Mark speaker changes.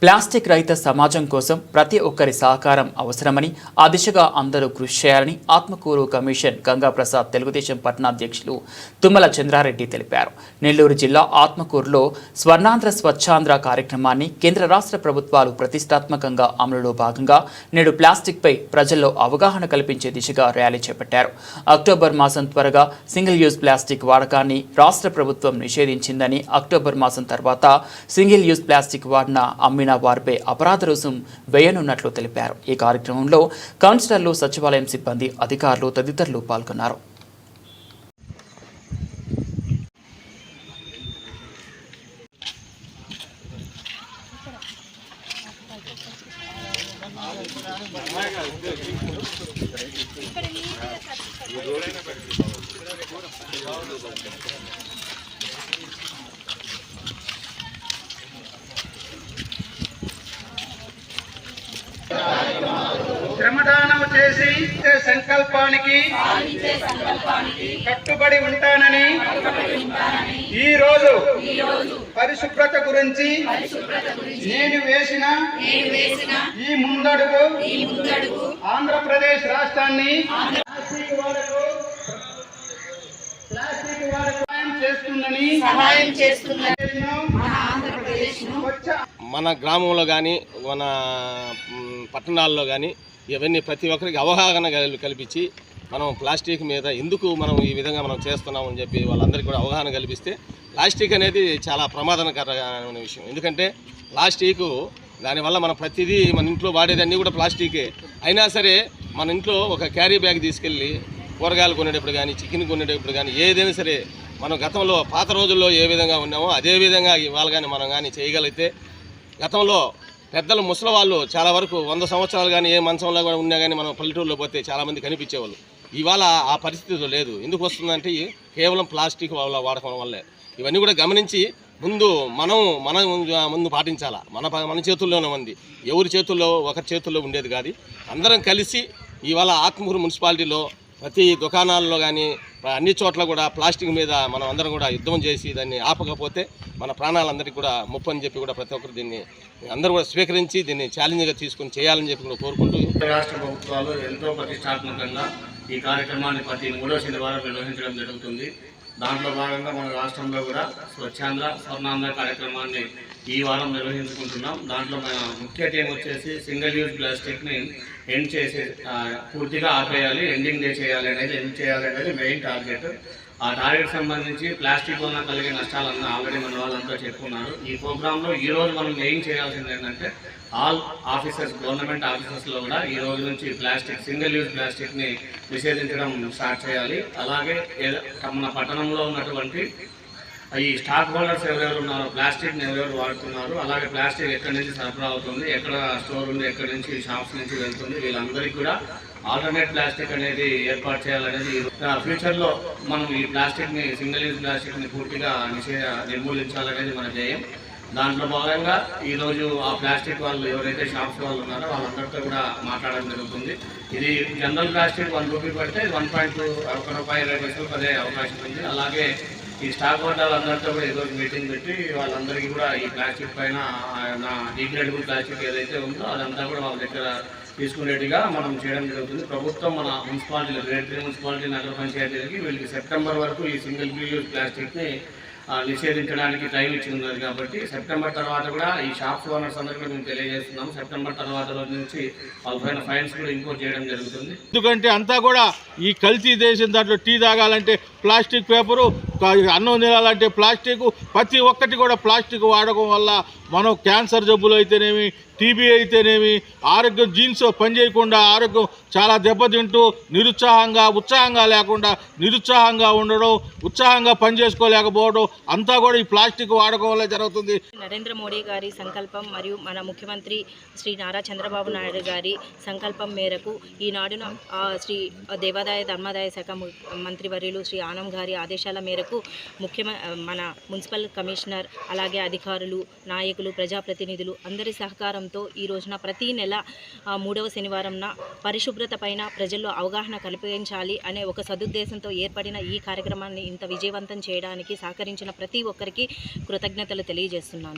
Speaker 1: Plastic రహిత సమాజం కోసం ప్రతి ఒక్కరి సహకారం అవసరమని, ఆ దిశగా అందరూ కృషి చేయాలని ఆత్మకూరు కమిషన్ గంగాప్రసాద్ తెలుగుదేశం పట్టణాధ్యక్షులు తుమ్మల చంద్రారెడ్డి తెలిపారు. నెల్లూరు జిల్లా ఆత్మకూరులో స్వర్ణాంధ్ర స్వచ్ఛాంధ్ర కార్యక్రమాన్ని కేంద్ర రాష్ట్ర ప్రభుత్వాలు ప్రతిష్టాత్మకంగా అమలులో భాగంగా నేడు ప్లాస్టిక్పై ప్రజల్లో అవగాహన కల్పించే దిశగా ర్యాలీ చేపట్టారు. అక్టోబర్ మాసం త్వరగా సింగిల్ యూజ్ ప్లాస్టిక్ వాడకాన్ని రాష్ట్ర ప్రభుత్వం నిషేధించిందని, అక్టోబర్ మాసం తర్వాత సింగిల్ యూజ్ ప్లాస్టిక్ వాడిన అమ్మిన వారిపై అపరాధ రుసుం వేయనున్నట్లు తెలిపారు. ఈ కార్యక్రమంలో కౌన్సిలర్లు, సచివాలయం సిబ్బంది, అధికారులు తదితరులు పాల్గొన్నారు.
Speaker 2: శ్రమదానం చేసి సంకల్పానికి కట్టుబడి ఉంటానని ఈ రోజు పరిశుభ్రత గురించి నేను వేసిన ఈ ముందడుగు ఆంధ్రప్రదేశ్ రాష్ట్రాన్ని ప్లాస్టిక్ వాడకు సహాయం చేస్తుందని
Speaker 3: మన గ్రామంలో కానీ మన పట్టణాల్లో కానీ ఇవన్నీ ప్రతి ఒక్కరికి అవగాహన కల్పించి మనం ప్లాస్టిక్ మీద ఎందుకు మనం ఈ విధంగా మనం చేస్తున్నామని చెప్పి వాళ్ళందరికీ కూడా అవగాహన కల్పిస్తే ప్లాస్టిక్ అనేది చాలా ప్రమాదకరమైన విషయం. ఎందుకంటే ప్లాస్టిక్ దానివల్ల మన ప్రతిదీ మన ఇంట్లో వాడేదన్నీ కూడా ప్లాస్టికే అయినా సరే మన ఇంట్లో ఒక క్యారీ బ్యాగ్ తీసుకెళ్ళి కూరగాయలు కొనేటప్పుడు కానీ, చికెన్ కొనేటప్పుడు కానీ ఏదైనా సరే మనం గతంలో పాత రోజుల్లో ఏ విధంగా ఉన్నామో అదే విధంగా ఇవాళ కానీ మనం కానీ చేయగలిగితే, గతంలో పెద్దలు ముసలి వాళ్ళు చాలా వరకు 100 సంవత్సరాలు కానీ ఏ మంచంలో కూడా ఉన్నా కానీ మనం పల్లెటూరులో పోతే చాలామంది కనిపించేవాళ్ళు. ఇవాళ ఆ పరిస్థితి లేదు. ఎందుకు వస్తుందంటే కేవలం ప్లాస్టిక్ వాళ్ళ వాడకం వల్లే. ఇవన్నీ కూడా గమనించి మనం ముందు పాటించాలా. మన చేతుల్లోనే ఉంది, ఎవరి చేతుల్లో ఒకరి చేతుల్లో ఉండేది కాదు. అందరం కలిసి ఇవాళ ఆత్మకూరు మున్సిపాలిటీలో ప్రతి దుకాణాల్లో కానీ అన్ని చోట్ల కూడా ప్లాస్టిక్ మీద మనం అందరం కూడా యుద్ధం చేసి దాన్ని ఆపకపోతే మన ప్రాణాలందరికీ కూడా ముప్పు అని చెప్పి కూడా ప్రతి ఒక్కరు దీన్ని అందరూ కూడా స్వీకరించి దీన్ని ఛాలెంజ్గా తీసుకొని చేయాలని చెప్పి కూడా కోరుకుంటూ,
Speaker 2: రాష్ట్ర ప్రభుత్వాలు ఎంతో ప్రతిష్టాత్మకంగా ఈ కార్యక్రమాన్ని ప్రతి 3వ శనివారం నిర్వహించడం జరుగుతుంది. దాంట్లో భాగంగా మన రాష్ట్రంలో కూడా స్వచ్ఛాంధ్ర స్వర్ణాంధ్ర కార్యక్రమాన్ని ఈ వారం నిర్వహించుకుంటున్నాం. దాంట్లో మన ముఖ్య టీం వచ్చేసి సింగిల్ యూజ్ ప్లాస్టిక్ని ఎండ్ చేసే పూర్తిగా ఆపేయాలి, ఎండింగ్ చేయాలి అనేది మెయిన్ టార్గెట్. ఆ టార్గెట్ సంబంధించి ప్లాస్టిక్ వల్ల కలిగే నష్టాలన్నీ ఆల్రెడీ మన వాళ్ళంతా చెప్పుకున్నారు. ఈ ప్రోగ్రాంలో ఈరోజు మనం మెయిన్ చేయాల్సింది ఏంటంటే ఆల్ ఆఫీసర్స్, గవర్నమెంట్ ఆఫీసెస్లో కూడా ఈ రోజు నుంచి సింగిల్ యూజ్ ప్లాస్టిక్ని నిషేధించడం స్టార్ట్ చేయాలి. అలాగే మన పట్టణంలో ఉన్నటువంటి ఈ స్టాక్ హోల్డర్స్ ఎవరెవరు ఉన్నారో, ప్లాస్టిక్ని ఎవరెవరు వాడుతున్నారు, అలాగే ప్లాస్టిక్ ఎక్కడి నుంచి సరఫరా అవుతుంది, ఎక్కడ స్టోర్ ఉంది, ఎక్కడి నుంచి షాప్స్ నుంచి వెళ్తుంది, వీళ్ళందరికీ కూడా ఆల్టర్నేట్ ప్లాస్టిక్ అనేది ఏర్పాటు చేయాలనేది ఫ్యూచర్లో మనం ఈ ప్లాస్టిక్ని సింగిల్ యూజ్ ప్లాస్టిక్ని పూర్తిగా నిర్మూలించాలనేది మన ధ్యేయం. దాంట్లో భాగంగా ఈరోజు ఆ ప్లాస్టిక్ వాళ్ళు ఎవరైతే షాప్స్ వాళ్ళు ఉన్నారో వాళ్ళందరితో కూడా మాట్లాడడం జరుగుతుంది. ఇది జనరల్ ప్లాస్టిక్ 1 రూపీ పడితే 1 రూపాయి 20 పైసలు పడే అవకాశం ఉంది. అలాగే ఈ స్టాక్ హోల్డర్లు అందరితో కూడా ఈరోజు మీటింగ్ పెట్టి వాళ్ళందరికీ కూడా ఈ ప్లాస్టిక్ పైన డిగ్రేడబుల్ ప్లాస్టిక్ ఏదైతే ఉందో అదంతా కూడా వాళ్ళ దగ్గర తీసుకునేట్టుగా మనం చేయడం జరుగుతుంది. ప్రభుత్వం మన మున్సిపాలిటీలు, గ్రేడ్ 3 మున్సిపాలిటీ నగర పంచాయతీలకి వీళ్ళకి సెప్టెంబర్ వరకు ఈ సింగిల్ యూజ్ ప్లాస్టిక్ని నిషేధించడానికి టైం ఇచ్చింది. కాబట్టి సెప్టెంబర్ తర్వాత కూడా ఈ షాప్స్ ఓనర్స్ అందరికీ మేము తెలియజేస్తున్నాము. సెప్టెంబర్ తర్వాత రోజు నుంచి వాళ్ళపైన ఫైన్స్ కూడా ఇంపోజ్ చేయడం జరుగుతుంది.
Speaker 4: ఎందుకంటే అంతా కూడా ఈ కల్తీ దేశం, దాంట్లో టీ తాగాలంటే ప్లాస్టిక్ పేపరు, అన్నం తినాలంటే ప్లాస్టిక్, ప్రతి ఒక్కటి కూడా ప్లాస్టిక్ వాడకం వల్ల మనం క్యాన్సర్ జబ్బులు అయితేనేమి, టీబీ అయితేనేమి, ఆరోగ్యం జీన్స్ పనిచేయకుండా ఆరోగ్యం చాలా దెబ్బతింటూ ఉత్సాహంగా లేకుండా నిరుత్సాహంగా ఉండడం, ఉత్సాహంగా పనిచేసుకోలేకపోవడం అంతా కూడా ఈ ప్లాస్టిక్ వాడకం వల్ల జరుగుతుంది.
Speaker 5: నరేంద్ర మోడీ గారి సంకల్పం మరియు మన ముఖ్యమంత్రి శ్రీ నారా చంద్రబాబు నాయుడు గారి సంకల్పం మేరకు ఈనాడున శ్రీ దేవాదాయ ధర్మాదాయ శాఖ మంత్రివర్యులు శ్రీ ఆనం గారి ఆదేశాల మేరకు మన మున్సిపల్ కమిషనర్, అలాగే అధికారులు, నాయకులు, ప్రజాప్రతినిధులు అందరి సహకారంతో ఈ రోజున ప్రతి నెల 3వ శనివారంన పరిశుభ్రత పైన ప్రజల్లో అవగాహన కల్పించాలి అనే ఒక సదుద్దేశంతో ఏర్పడిన ఈ కార్యక్రమాన్ని ఇంత విజయవంతం చేయడానికి సహకరించిన ప్రతి ఒక్కరికి కృతజ్ఞతలు తెలియజేస్తున్నాను.